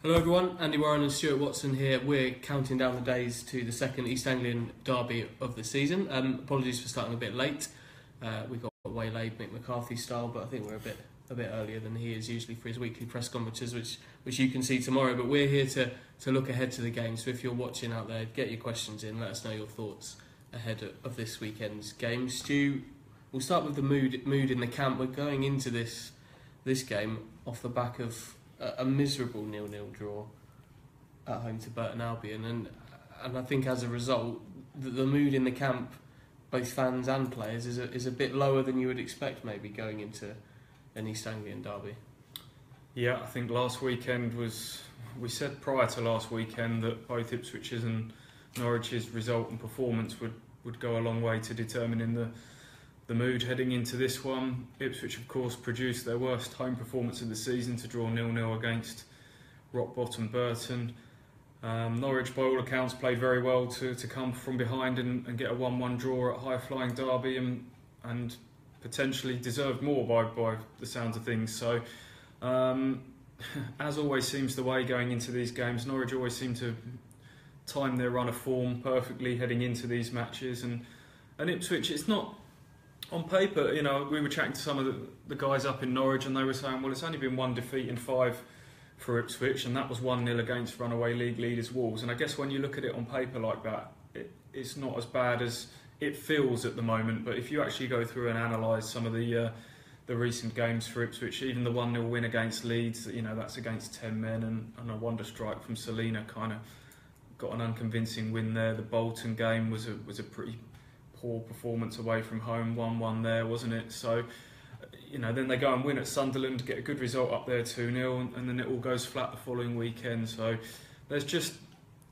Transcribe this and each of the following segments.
Hello everyone, Andy Warren and Stuart Watson here. We're counting down the days to the second East Anglian derby of the season. Apologies for starting a bit late. We got waylaid Mick McCarthy style, but I think we're a bit earlier than he is usually for his weekly press conferences, which you can see tomorrow. But we're here to look ahead to the game. So if you're watching out there, get your questions in. Let us know your thoughts ahead of this weekend's game. Stu, we'll start with the mood in the camp. We're going into this game off the back of a miserable 0-0 draw at home to Burton Albion, and I think as a result the mood in the camp, both fans and players, is a bit lower than you would expect maybe going into an East Anglian derby. Yeah, I think last weekend we said prior to last weekend that both Ipswich's and Norwich's result and performance would go a long way to determining the mood heading into this one. Ipswich, of course, produced their worst home performance of the season to draw 0-0 against rock bottom Burton. Norwich, by all accounts, played very well to come from behind and get a 1-1 draw at high-flying Derby and potentially deserved more by the sounds of things. So, as always seems the way going into these games, Norwich always seem to time their run of form perfectly heading into these matches. And Ipswich, it's not... On paper, we were chatting to some of the guys up in Norwich and they were saying, well, it's only been one defeat in 5 for Ipswich, and that was 1-0 against runaway league leaders Wolves. And I guess when you look at it on paper like that, it's not as bad as it feels at the moment. But if you actually go through and analyse some of the recent games for Ipswich, even the 1-0 win against Leeds, that's against 10 men, and a wonder strike from Selina kind of got an unconvincing win there. The Bolton game was a pretty poor performance away from home, 1-1 there, wasn't it? So, then they go and win at Sunderland, get a good result up there 2-0, and then it all goes flat the following weekend. So there's just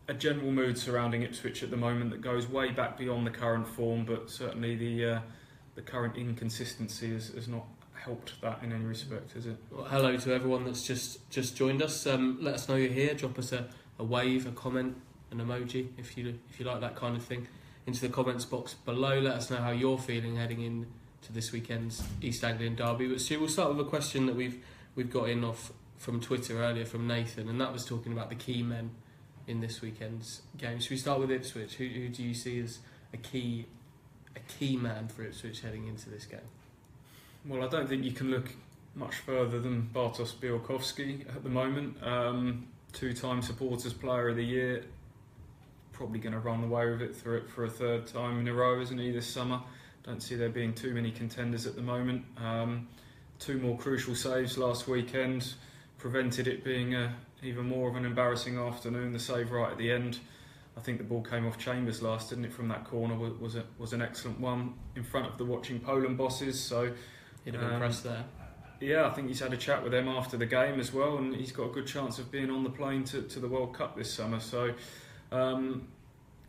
a general mood surrounding Ipswich at the moment that goes way back beyond the current form, but certainly the current inconsistency has not helped that in any respect, has it? Well, hello to everyone that's just joined us. Let us know you're here. Drop us a wave, a comment, an emoji if you like that kind of thing into the comments box below. Let us know how you're feeling heading in to this weekend's East Anglian derby. But Stu, we'll start with a question that we've got in off from Twitter earlier from Nathan, and that was talking about the key men in this weekend's game. Should we start with Ipswich? Who do you see as a key man for Ipswich heading into this game? Well, I don't think you can look much further than Bartosz Białkowski at the moment. 2-time Supporters Player of the Year. Probably going to run away with it for a third time in a row, isn't he, this summer? Don't see there being too many contenders at the moment. 2 more crucial saves last weekend prevented it being even more of an embarrassing afternoon. The save right at the end, I think the ball came off Chambers last, didn't it, from that corner, was an excellent one in front of the watching Poland bosses. So he'd have been impressed there. Yeah, I think he's had a chat with them after the game as well, and he's got a good chance of being on the plane to the World Cup this summer. So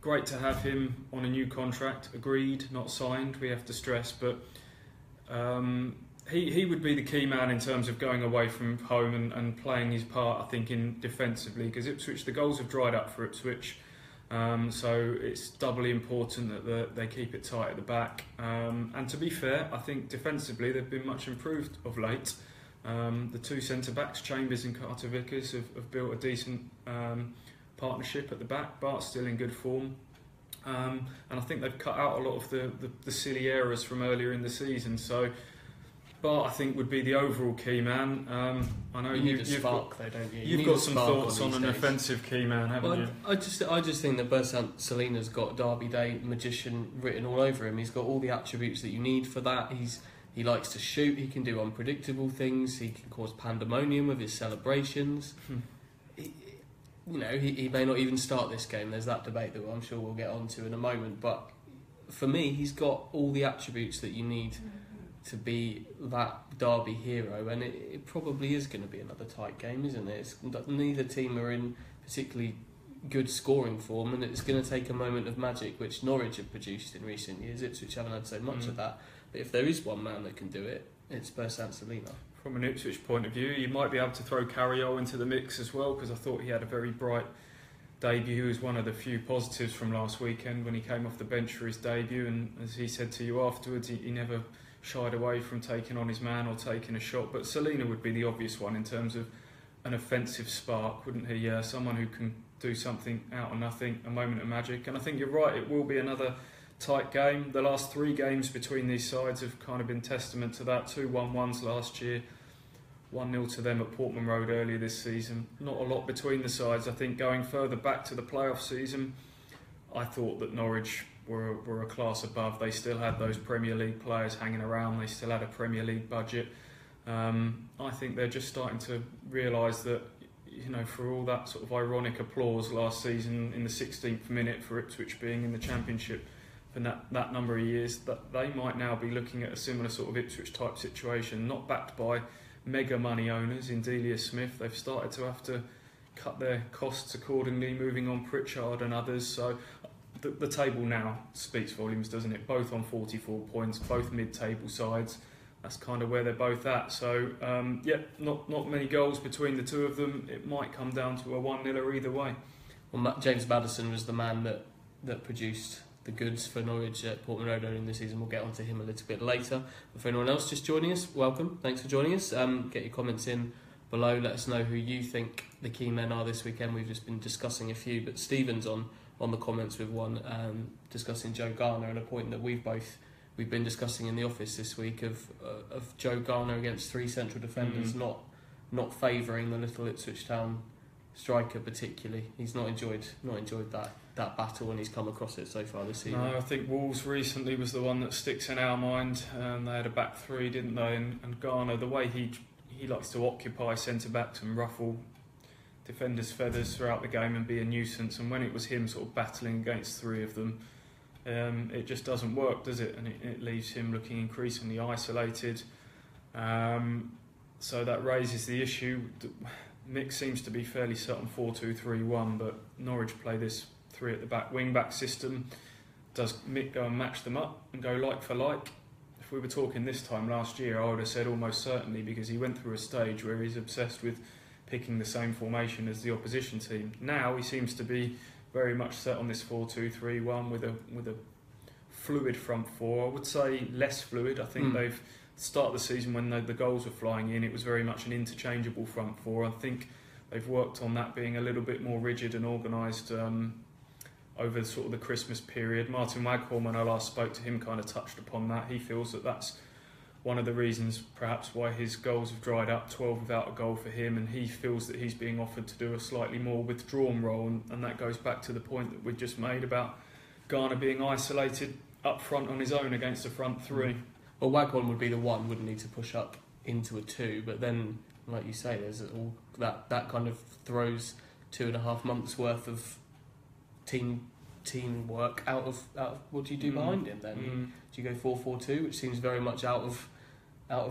great to have him on a new contract, agreed, not signed, we have to stress, but he would be the key man in terms of going away from home and playing his part, I think, in defensively, because Ipswich, the goals have dried up for Ipswich, so it's doubly important that they keep it tight at the back, and to be fair, I think defensively they've been much improved of late. The 2 centre-backs, Chambers and Carter Vickers, have built a decent partnership at the back. Bart's still in good form, and I think they've cut out a lot of the silly errors from earlier in the season. So Bart, I think, would be the overall key man. I know you've got some thoughts on an offensive key man, haven't you? I just think that Bersant Salina's got Derby Day magician written all over him. He's got all the attributes that you need for that. He likes to shoot. He can do unpredictable things. He can cause pandemonium with his celebrations. He may not even start this game. There's that debate that I'm sure we'll get onto in a moment. But for me, he's got all the attributes that you need to be that derby hero. And it probably is going to be another tight game, isn't it? Neither team are in particularly good scoring form, and it's going to take a moment of magic, which Norwich have produced in recent years. Ipswich haven't had so much of that. But if there is one man that can do it, it's Bersant Salina. From an Ipswich point of view, you might be able to throw Carriol into the mix as well, because I thought he had a very bright debut. He was one of the few positives from last weekend when he came off the bench for his debut, and as he said to you afterwards, he never shied away from taking on his man or taking a shot. But Salina would be the obvious one in terms of an offensive spark, wouldn't he? Someone who can do something out of nothing, a moment of magic. And I think you're right, it will be another tight game. The last 3 games between these sides have kind of been testament to that. 2 1-1s last year, 1-0 to them at Portman Road earlier this season. Not a lot between the sides. I think going further back to the playoff season, I thought that Norwich were a class above. They still had those Premier League players hanging around. They still had a Premier League budget. I think they're just starting to realise that, for all that sort of ironic applause last season in the 16th minute for Ipswich being in the Championship for that number of years, that they might now be looking at a similar sort of Ipswich type situation, not backed by mega money owners in Delia Smith. They've started to have to cut their costs accordingly, moving on Pritchard and others. So the table now speaks volumes, doesn't it? Both on 44 points, both mid-table sides. That's kind of where they're both at. So, not many goals between the two of them. It might come down to a 1-0 either way. Well, James Maddison was the man that produced the goods for Norwich at Portman Road earlier in the season. We'll get onto him a little bit later. But for anyone else just joining us, welcome. Thanks for joining us. Get your comments in below. Let us know who you think the key men are this weekend. We've just been discussing a few, but Stephen's on the comments with one discussing Joe Garner, and a point that we've been discussing in the office this week of Joe Garner against 3 central defenders, not favouring the little Ipswich Town striker particularly. He's not enjoyed that battle when he's come across it so far this season. No, I think Wolves recently was the one that sticks in our mind. They had a back 3, didn't they? And Garner, the way he likes to occupy centre backs and ruffle defenders' feathers throughout the game and be a nuisance. And when it was him sort of battling against 3 of them, it just doesn't work, does it? And it leaves him looking increasingly isolated. So that raises the issue. Mick seems to be fairly set on 4-2-3-1, but Norwich play this 3 at the back wing-back system. Does Mick go and match them up and go like for like? If we were talking this time last year, I would have said almost certainly, because he went through a stage where he's obsessed with picking the same formation as the opposition team. Now he seems to be very much set on this 4-2-3-1 with a fluid front 4. I would say less fluid. I think they've started the season when the goals were flying in. It was very much an interchangeable front 4. I think they've worked on that being a little bit more rigid and organised over sort of the Christmas period. Martin Waghorn, when I last spoke to him, kind of touched upon that. He feels that that's one of the reasons perhaps why his goals have dried up, 12 without a goal for him, and he feels that he's being offered to do a slightly more withdrawn role, and that goes back to the point that we just made about Garner being isolated up front on his own against the front 3. Well, Waghorn would be the one, wouldn't he, to push up into a 2, but then, like you say, there's all that kind of throws 2.5 months worth of team work out of what do you do behind him then? Do you go 4-4-2, which seems very much out of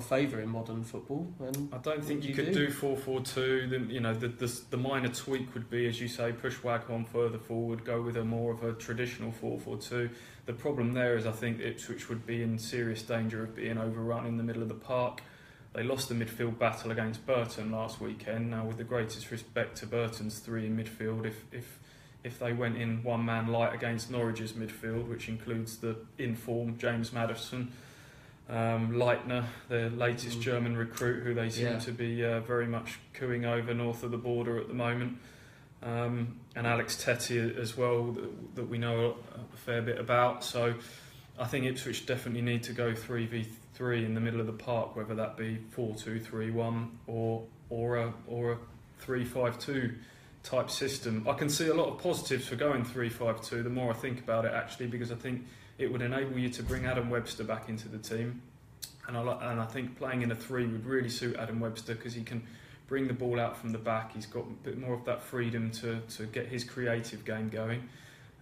favour in modern football? I don't think you could do 4-4-2. The minor tweak would be, as you say, push Waghorn further forward, go with a more of a traditional 4-4-2. The problem there is I think Ipswich would be in serious danger of being overrun in the middle of the park. They lost the midfield battle against Burton last weekend. Now, with the greatest respect to Burton's 3 in midfield, if they went in one man light against Norwich's midfield, which includes the in-form James Maddison, Leitner, the latest German recruit, who they seem to be very much cooing over north of the border at the moment, and Alex Tettey as well, that we know a fair bit about. So I think Ipswich definitely need to go 3v3 in the middle of the park, whether that be 4-2-3-1 or a 3-5-2 type system. I can see a lot of positives for going 3-5-2 the more I think about it, actually, because I think it would enable you to bring Adam Webster back into the team, and I think playing in a 3 would really suit Adam Webster, because he can bring the ball out from the back. He's got a bit more of that freedom to get his creative game going,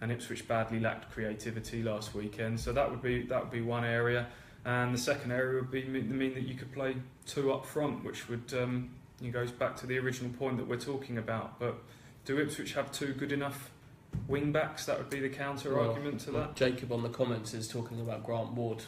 and Ipswich badly lacked creativity last weekend. So that would be one area, and the second area would mean that you could play 2 up front, which would it goes back to the original point that we're talking about. But do Ipswich have 2 good enough wing backs? That would be the counter argument to that. Jacob on the comments is talking about Grant Ward.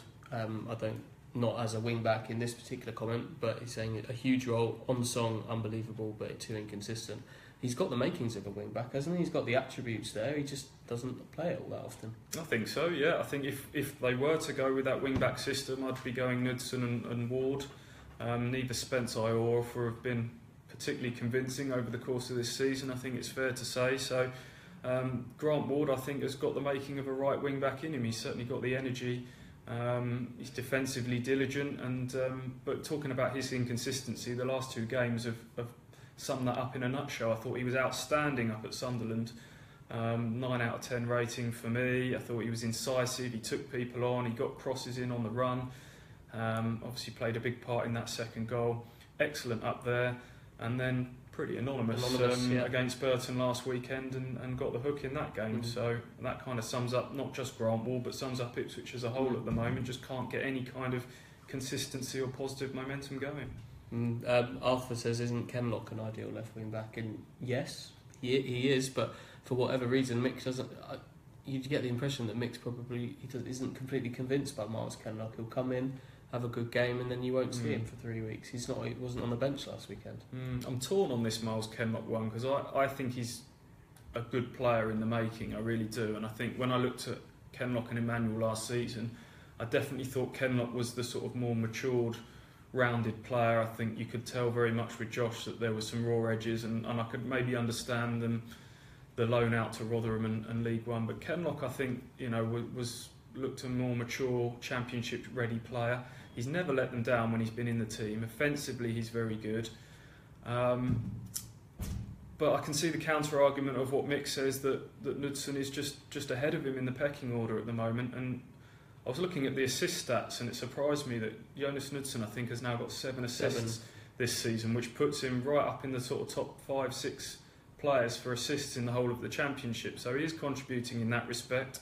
Not as a wing back in this particular comment, but he's saying a huge role on song, unbelievable, but too inconsistent. He's got the makings of a wing back, hasn't he? He's got the attributes there. He just doesn't play it all that often. I think so. Yeah, I think if they were to go with that wing back system, I'd be going Knudsen and Ward. Neither Spence or Orfer have been particularly convincing over the course of this season, I think it's fair to say. So Grant Ward, I think, has got the making of a right wing back in him. He's certainly got the energy. He's defensively diligent, and but talking about his inconsistency, the last 2 games have summed that up in a nutshell. I thought he was outstanding up at Sunderland. 9 out of 10 rating for me. I thought he was incisive, he took people on, he got crosses in on the run. Obviously played a big part in that second goal. Excellent up there, and then pretty anonymous against Burton last weekend, and got the hook in that game. So that kind of sums up not just Grant Wall, but sums up Ipswich as a whole at the moment. Just can't get any kind of consistency or positive momentum going. Arthur says, isn't Kenlock an ideal left wing back? And yes, he is, but for whatever reason, Mick doesn't. You get the impression that Mick's probably isn't completely convinced by Miles Kenlock. He'll come in, have a good game, and then you won't see him for 3 weeks. He wasn't on the bench last weekend. I'm torn on this Miles Kenlock one, because I think he's a good player in the making. I really do. And I think when I looked at Kenlock and Emmanuel last season, I definitely thought Kenlock was the sort of more matured, rounded player. I think you could tell very much with Josh that there were some raw edges, and I could maybe understand the loan out to Rotherham and League One. But Kenlock, I think, looked a more mature, championship ready player. He's never let them down when he's been in the team. Offensively, he's very good. But I can see the counter argument of what Mick says, that Knudsen is just ahead of him in the pecking order at the moment. And I was looking at the assist stats, and it surprised me that Jonas Knudsen, I think, has now got 7 assists this season, which puts him right up in the sort of top 5-6 players for assists in the whole of the championship. So he is contributing in that respect.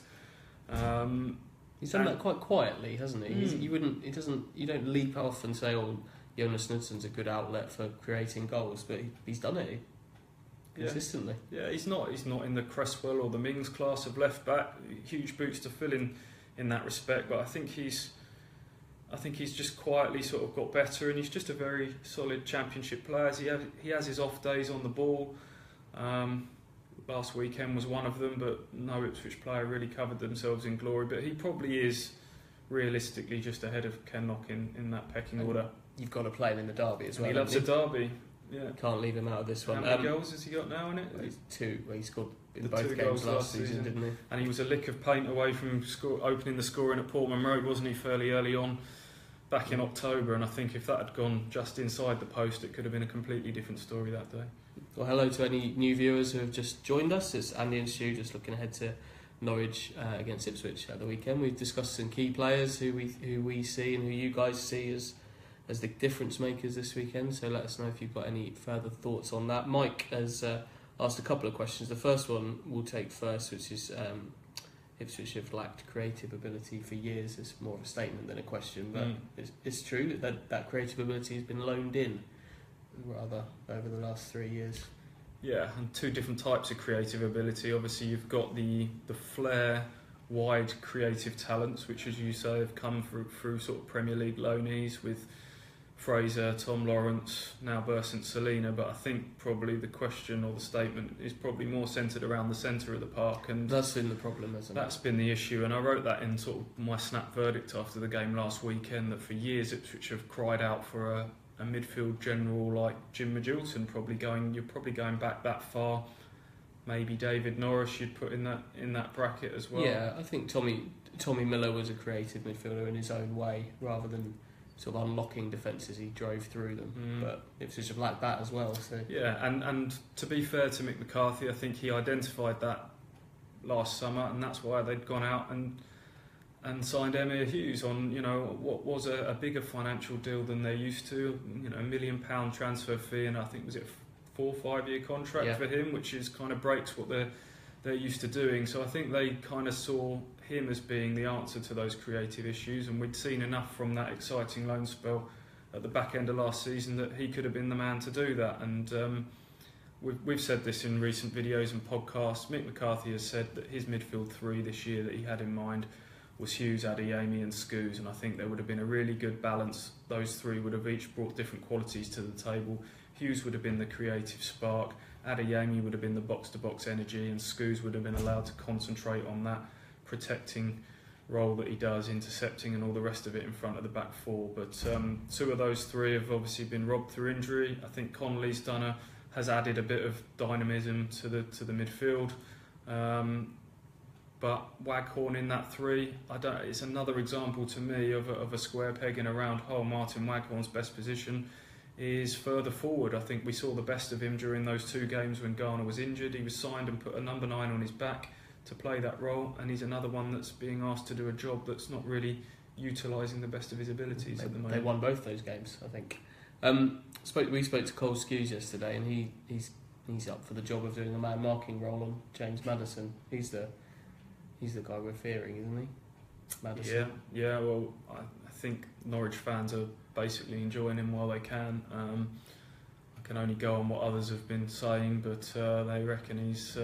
He's done that quite quietly, hasn't he? You don't leap off and say, "Oh, Jonas Knudsen's a good outlet for creating goals," but he's done it consistently. Yeah, he's not in the Cresswell or the Mings class of left back. Huge boots to fill in that respect, but I think he's just quietly sort of got better, and he's just a very solid championship player. He has his off days on the ball. Last weekend was one of them, but no Ipswich player really covered themselves in glory. But he probably is realistically just ahead of Kenlock in that pecking order. You've got to play him in the derby as well. He loves a derby. Yeah, can't leave him out of this one. How many goals has he got now in it? Well, 2. Well, he scored in both games last season, didn't he? And he was a lick of paint away from opening the scoring at Portman Road, wasn't he, fairly early on back in October? And I think if that had gone just inside the post, it could have been a completely different story that day. Well, hello to any new viewers who have just joined us. It's Andy and Stu just looking ahead to Norwich against Ipswich at the weekend. We've discussed some key players who we see and who you guys see as the difference makers this weekend. So let us know if you've got any further thoughts on that. Mike has asked a couple of questions. The first one we'll take first, which is Ipswich have lacked creative ability for years. It's more of a statement than a question, but it's true that creative ability has been loaned in rather over the last 3 years. Yeah, and 2 different types of creative ability. Obviously, you've got the flair, wide creative talents, which, as you say, have come through sort of Premier League loanees with Fraser, Tom Lawrence, now Bursant Selina. But I think probably the question or the statement is probably more centred around the centre of the park, and that's been the problem, hasn't it? That's been the issue, and I wrote that in sort of my snap verdict after the game last weekend, that for years Ipswich have cried out for a midfield general like Jim Magilton. You're probably going back that far. Maybe David Norris you'd put in that bracket as well. Yeah, I think Tommy Miller was a creative midfielder in his own way, rather than sort of unlocking defences. He drove through them, but Ipswich have lacked that as well. So yeah, and to be fair to Mick McCarthy, I think he identified that last summer, and that's why they'd gone out and signed Emir Hughes on, what was a bigger financial deal than they're used to. £1 million transfer fee, and I think was it 4 or 5 year contract for him, which is kind of breaks what they're used to doing. So I think they kind of saw him as being the answer to those creative issues, and we'd seen enough from that exciting loan spell at the back end of last season that he could have been the man to do that. And we've said this in recent videos and podcasts. Mick McCarthy has said that his midfield 3 this year that he had in mind was Hughes, Adeyemi and Scoos, and I think there would have been a really good balance. Those 3 would have each brought different qualities to the table. Hughes would have been the creative spark, Adeyemi would have been the box-to-box energy, and Scoos would have been allowed to concentrate on that protecting role that he does, intercepting and all the rest of it in front of the back four. But two of those three have obviously been robbed through injury. I think Connolly's has added a bit of dynamism to the midfield. But Waghorn in that three, it's another example to me of a square peg in a round hole. Martin Waghorn's best position is further forward. I think we saw the best of him during those two games when Garner was injured. He was signed and put a number 9 on his back to play that role, and he's another one that's being asked to do a job that's not really utilising the best of his abilities at the moment. They won both those games, I think. We spoke to Cole Skews yesterday, and he's up for the job of doing a man marking role on James Maddison. He's the guy we're fearing, isn't he? Maddison. Yeah. Well, I think Norwich fans are basically enjoying him while they can. I can only go on what others have been saying, but they reckon he's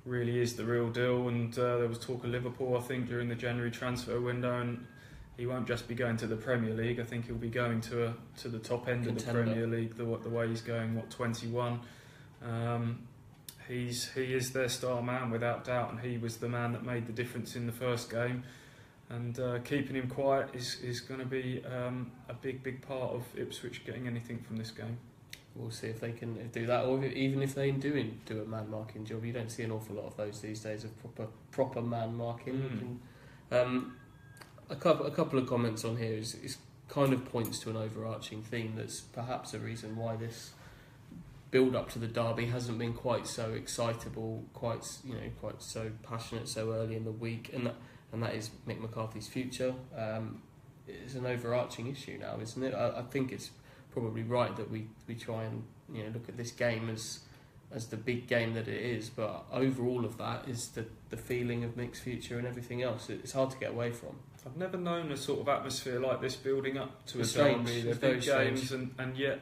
really is the real deal. And there was talk of Liverpool, I think, during the January transfer window, and he won't just be going to the Premier League. I think he'll be going to the top end of the Premier League. The way he's going, 21. He is their star man without doubt, and he was the man that made the difference in the first game. And keeping him quiet is going to be a big part of Ipswich getting anything from this game. We'll see if they can do that, or even if they do a man marking job. You don't see an awful lot of those these days of proper man marking. A couple of comments on here is kind of points to an overarching theme that's perhaps a reason why this build up to the derby hasn't been quite so excitable, quite so passionate so early in the week, and that is Mick McCarthy's future. It's an overarching issue now, isn't it? I think it's probably right that we try and look at this game as the big game that it is, but over all of that is the feeling of Mick's future and everything else. It's hard to get away from. I've never known a sort of atmosphere like this building up to a strange. derby. They're big games, and yet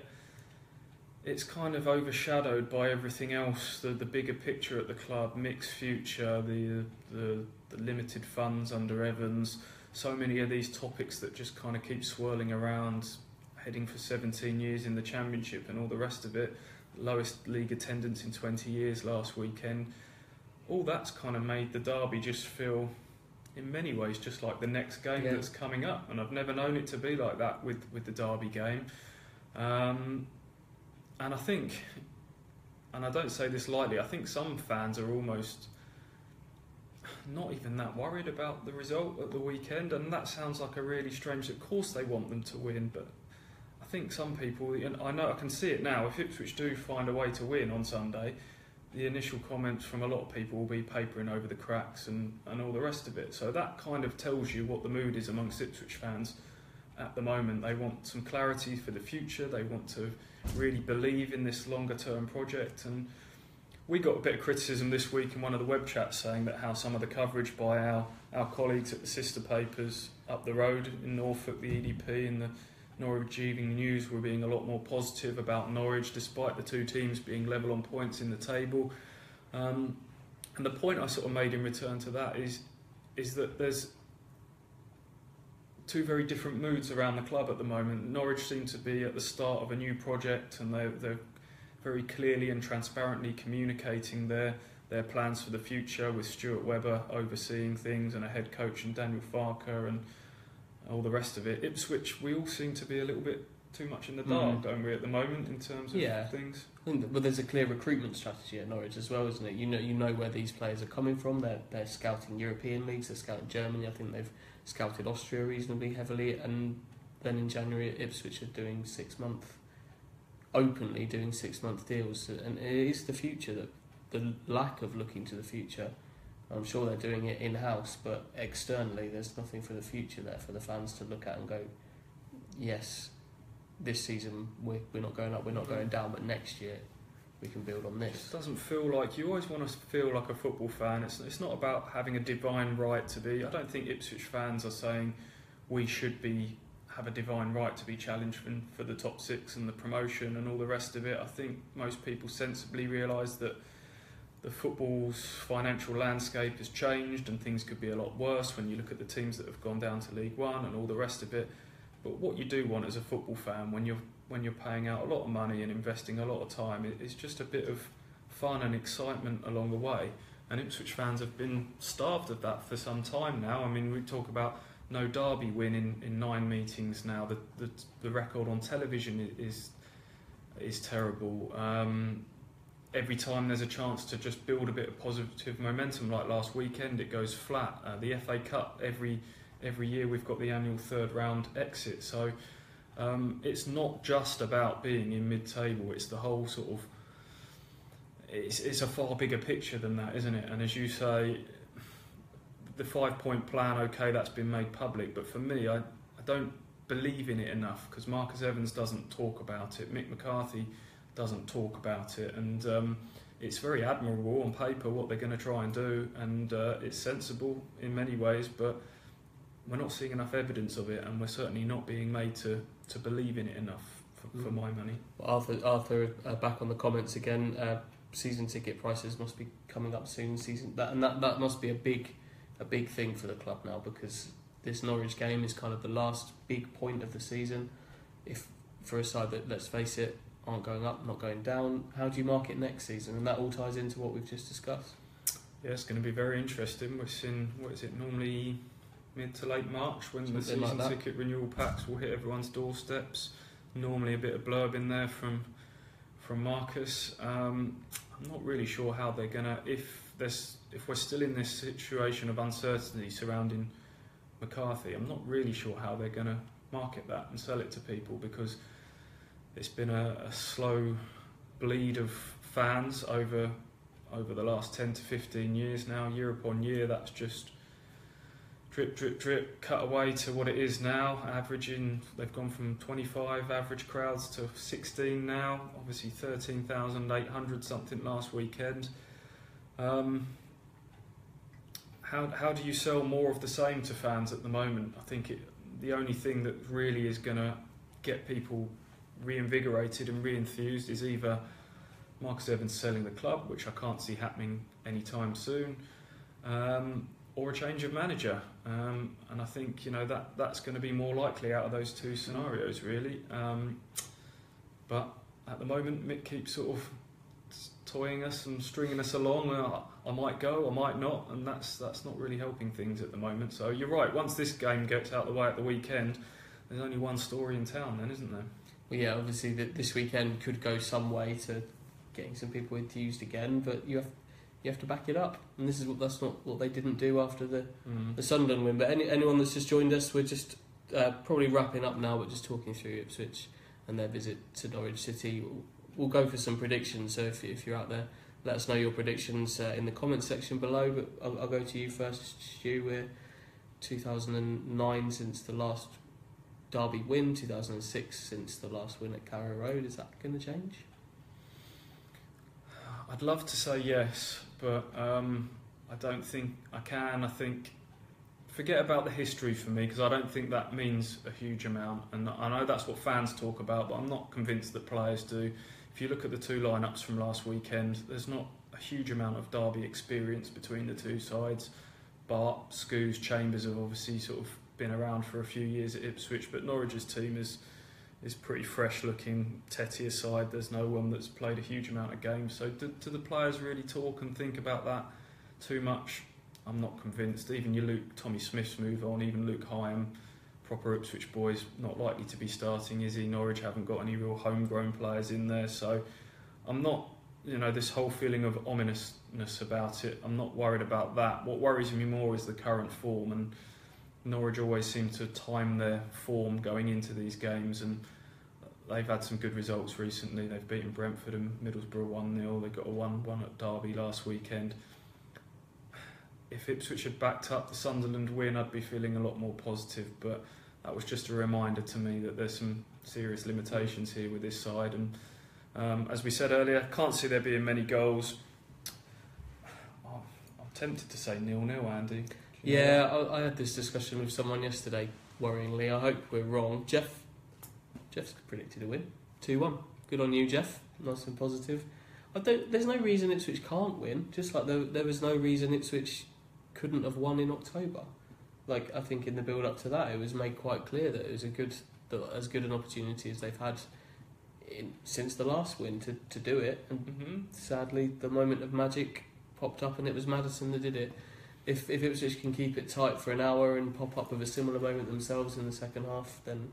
it's kind of overshadowed by everything else. The bigger picture at the club, Mick's future, the limited funds under Evans, so many of these topics that just kind of keep swirling around, heading for 17 years in the Championship and all the rest of it, lowest league attendance in 20 years last weekend. All that's kind of made the derby just feel, in many ways, just like the next game that's coming up, and I've never known it to be like that with the derby game. And I think, and I don't say this lightly, I think some fans are almost not even that worried about the result at the weekend, and that sounds like a really strange. Of course they want them to win, but I think some people, and I know I can see it now, if Ipswich do find a way to win on Sunday, the initial comments from a lot of people will be papering over the cracks and all the rest of it. So that kind of tells you what the mood is amongst Ipswich fans at the moment. They want some clarity for the future. They want to really believe in this longer term project. And we got a bit of criticism this week in one of the web chats saying that how some of the coverage by our colleagues at the sister papers up the road in Norfolk, the EDP and the Norwich Evening News, were being a lot more positive about Norwich despite the two teams being level on points in the table. And the point I sort of made in return to that is that there's two very different moods around the club at the moment. Norwich seem to be at the start of a new project, and they're very clearly and transparently communicating their plans for the future, with Stuart Webber overseeing things and a head coach and Daniel Farker and all the rest of it. Ipswich, we all seem to be a little bit too much in the dark, don't we, at the moment, in terms of things? I think but there's a clear recruitment strategy at Norwich as well, isn't it? You know where these players are coming from. They're scouting European leagues, they're scouting Germany. I think they've scouted Austria reasonably heavily, and then in January Ipswich are openly doing 6-month deals, and it is the future, that the lack of looking to the future. I'm sure they're doing it in-house, but externally there's nothing for the future there for the fans to look at and go, yes, this season we're not going up, we're not going down, but next year we can build on this. It doesn't feel like, you always want to feel like a football fan. It's not about having a divine right to be. I don't think Ipswich fans are saying we should have a divine right to be challenged for the top six and the promotion and all the rest of it. I think most people sensibly realise that the football's financial landscape has changed and things could be a lot worse when you look at the teams that have gone down to League One and all the rest of it. But what you do want as a football fan, when you're paying out a lot of money and investing a lot of time, it's just a bit of fun and excitement along the way. and Ipswich fans have been starved of that for some time now. I mean, we talk about no derby win in 9 meetings now. The record on television is terrible. Every time there's a chance to just build a bit of positive momentum, like last weekend, it goes flat. The FA Cup, every year we've got the annual third round exit. So it's not just about being in mid-table. It's the whole sort of. It's a far bigger picture than that, isn't it? And as you say, the 5-point plan, okay, that's been made public, but for me, I don't believe in it enough, because Marcus Evans doesn't talk about it, Mick McCarthy doesn't talk about it, and it's very admirable on paper what they're going to try and do, and it's sensible in many ways, but we're not seeing enough evidence of it, and we're certainly not being made to believe in it enough for my money. Well, Arthur back on the comments again. Season ticket prices must be coming up soon. That must be a big thing for the club now, because this Norwich game is kind of the last big point of the season. If for a side that, let's face it, aren't going up, not going down, how do you mark it next season? And that all ties into what we've just discussed. Yeah, it's going to be very interesting. We're in, what is it, normally mid to late March when the season ticket renewal packs will hit everyone's doorsteps. Normally a bit of blurb in there from Marcus. I'm not really sure how they're going to, if we're still in this situation of uncertainty surrounding McCarthy, I'm not really sure how they're going to market that and sell it to people, because it's been a slow bleed of fans over the last 10 to 15 years now, year upon year. That's just drip, drip, drip, cut away to what it is now, averaging, they've gone from 25 average crowds to 16 now, obviously 13,800 something last weekend. How do you sell more of the same to fans at the moment? I think the only thing that really is going to get people reinvigorated and re-enthused is either Marcus Evans selling the club, which I can't see happening anytime soon, or a change of manager. And I think that's going to be more likely out of those two scenarios, really. But at the moment, Mick keeps sort of toying us and stringing us along. I might go, I might not, and that's not really helping things at the moment. So you're right, once this game gets out of the way at the weekend, there's only one story in town then, isn't there? Well, yeah, obviously this weekend could go some way to getting some people enthused again, but you have to back it up, and that's not what they didn't do after the Sunderland win. But anyone that's just joined us, we're just probably wrapping up now, but just talking through Ipswich and their visit to Norwich City. We'll go for some predictions, so if you're out there, let us know your predictions in the comments section below. But I'll go to you first, Stu. We're 2009 since the last derby win, 2006 since the last win at Carrow Road. Is that going to change? I'd love to say yes, but I don't think I can. I think forget about the history for me, because I don't think that means a huge amount, and I know that's what fans talk about, but I'm not convinced that players do. If you look at the two lineups from last weekend, there's not a huge amount of derby experience between the two sides. Bart, Scoos, Chambers have obviously sort of been around for a few years at Ipswich, but Norwich's team is pretty fresh looking. Tetty aside, there's no one that's played a huge amount of games. So do the players really talk and think about that too much? I'm not convinced. Even Tommy Smith's move on, even Luke Hyam, proper Ipswich boys, not likely to be starting, is he? Norwich haven't got any real homegrown players in there, so I'm not, this whole feeling of ominousness about it, I'm not worried about that. What worries me more is the current form, and Norwich always seem to time their form going into these games, and they've had some good results recently. They've beaten Brentford and Middlesbrough 1-0. They got a 1-1 at Derby last weekend. If Ipswich had backed up the Sunderland win, I'd be feeling a lot more positive, but that was just a reminder to me that there's some serious limitations here with this side, and as we said earlier, can't see there being many goals. I'm tempted to say 0-0, Andy. Yeah, I had this discussion with someone yesterday, worryingly. I hope we're wrong. Jeff's predicted a win, 2-1. Good on you, Jeff. Nice and positive. There's no reason Ipswich can't win, just like there was no reason Ipswich couldn't have won in October. Like, I think in the build-up to that, it was made quite clear that it was as good an opportunity as they've had since the last win to do it. And sadly, the moment of magic popped up, and it was Maddison that did it. If Ipswich can keep it tight for an hour and pop up with a similar moment themselves in the second half, then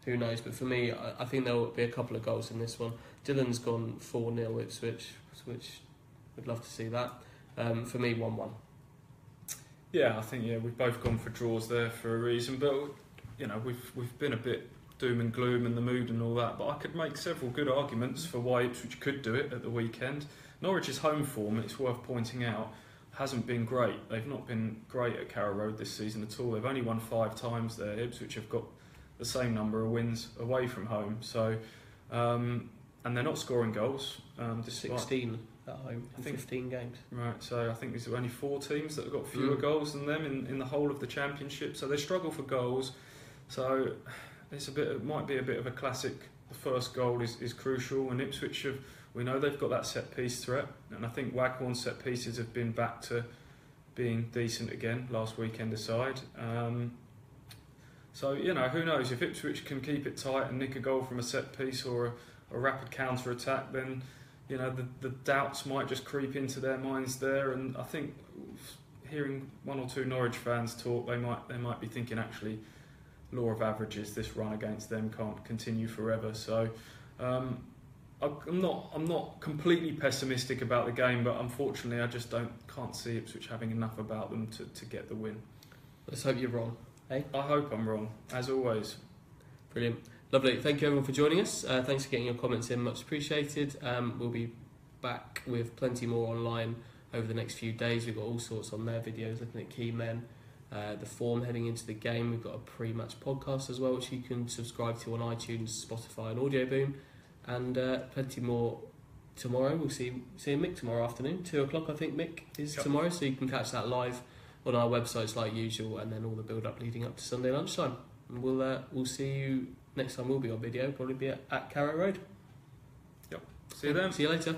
who knows? But for me, I think there will be a couple of goals in this one. Dylan's gone 4-0 Ipswich, which would love to see that. For me, 1-1. Yeah, I think we've both gone for draws there for a reason, but we've been a bit doom and gloom in the mood and all that. But I could make several good arguments for why Ipswich could do it at the weekend. Norwich's home form, it's worth pointing out, hasn't been great. They've not been great at Carrow Road this season at all. They've only won 5 times there. Ipswich have got the same number of wins away from home. So, and they're not scoring goals. 16 at home in 15 games. Right, so I think there's only 4 teams that have got fewer goals than them in the whole of the Championship. So they struggle for goals. So it might be a bit of a classic. The first goal is crucial, and Ipswich we know they've got that set piece threat, and I think Waghorn's set pieces have been back to being decent again last weekend aside. So who knows, if Ipswich can keep it tight and nick a goal from a set piece or a rapid counter attack, then the doubts might just creep into their minds there. And I think hearing 1 or 2 Norwich fans talk, they might be thinking, actually, law of averages, this run against them can't continue forever. So I'm not completely pessimistic about the game, but unfortunately I just can't see Ipswich having enough about them to get the win. Let's hope you're wrong. Hey? I hope I'm wrong, as always. Brilliant. Lovely. Thank you everyone for joining us. Thanks for getting your comments in, much appreciated. We'll be back with plenty more online over the next few days. We've got all sorts on there, videos looking at key men, the form heading into the game. We've got a pre-match podcast as well, which you can subscribe to on iTunes, Spotify and Audio Boom. And plenty more tomorrow. We'll see Mick tomorrow afternoon, 2 o'clock I think Mick is tomorrow, so you can catch that live on our websites like usual, and then all the build-up leading up to Sunday lunchtime. And we'll see you next time. We'll be on video, probably be at Carrow Road. Yep. See you then. See you later.